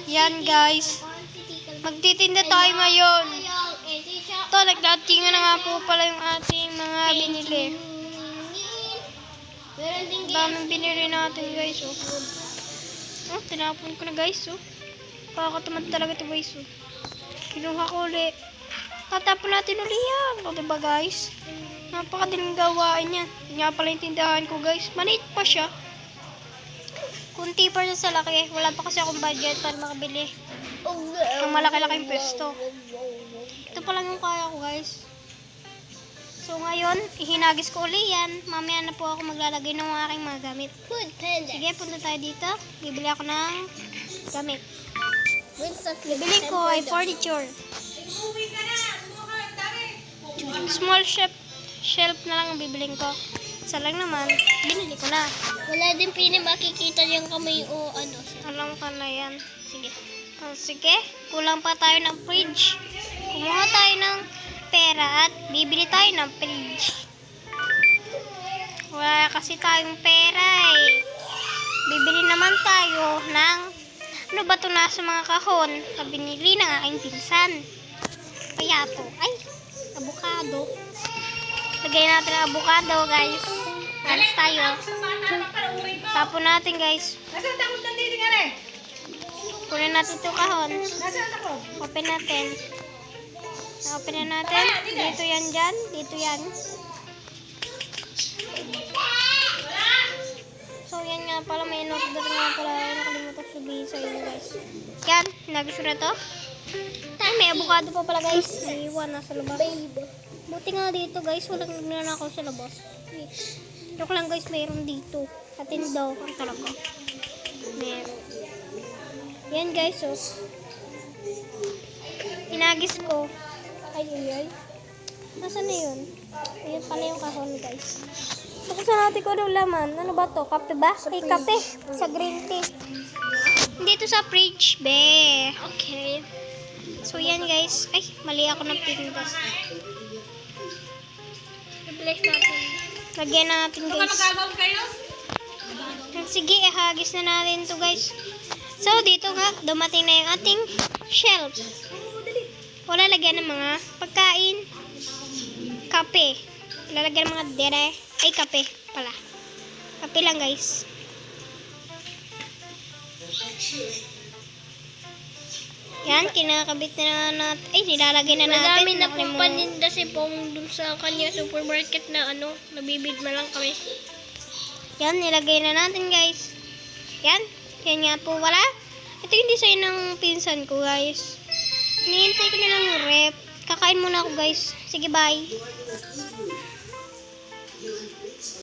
Yan guys. Magtitinda tayo ngayon. Ito, nagdatingan na nga po pala yung ating mga binili. Daming binili natin guys. Oh, tinapon ko na guys. Kakatamad talaga ito guys. Kinuha ko ulit. Tatapon natin ulit yan. O diba guys? Napakadaling gawain yan. Nga pala yung tindahan ko guys. Maliit pa siya. Kunti pa siya sa laki. Wala pa kasi akong budget para makabili ang malaki-laking pwesto. Ito pa lang yung kaya ko guys. So ngayon, ihinagis ko ulit yan. Mamaya na po ako maglalagay ng aking mga gamit. Sige, punta tayo dito. Bibili ako ng gamit. Bibili ko ay furniture. Small shelf na lang ang bibiling ko. Isa lang naman, binili ko na. Wala din makikita yung kamay o ano. Alam ka na yan. Sige. Sige, kulang pa tayo ng fridge. Kumuha tayo ng pera at bibili tayo ng fridge. Wala kasi tayong pera eh. Bibili naman tayo ng ano ba ito nasa mga kahon na binili ng aking pinsan. Kaya to, ay, avocado. Lagay natin ang avocado guys. Alis tayo. Tapon natin guys. Kunin natin ito kahon. Open natin. Open na natin. Dito yan dyan. Dito yan. So yan nga pala. May in-order nga pala. Nakalimutan sabihin sa inyo guys. Yan. Nagis ko na to. May avocado pa pala guys. Naiiwan na sa labas. Buti nga dito guys. Walang nagnanakaw sa labas. Joke lang guys. Mayroon dito. Atin daw. Ang talaga. Meron. Yan guys, inagis ko. Ay. Nasaan na yun? Ayun pala yung kahon guys. Buksan natin ko ng laman. Ano ba to? Kape ba? Ay, kape. Sa green tea. Dito sa fridge, be. Okay. So yan guys. Ay, mali ako ng pinto. I-bless natin. Lagyan natin guys. Sige, ihagis na natin to guys. So, dito nga, dumating na yung ating shelf. Wala lagyan ng mga pagkain. Kape. Lalagyan ng mga dere. Ay, kape pala. Kape lang, guys. Yan, kinakabit na natin. Ay, nilalagay na natin. Madami na pong paninda si Pong dun sa kanya supermarket na nabibidma lang kami. Yan, nilagay na natin, guys. Yan. Yan nga po wala. Ito yung design ng pinsan ko guys. Hinihintay ko na lang yung rep. Kakain muna ako guys. Sige bye.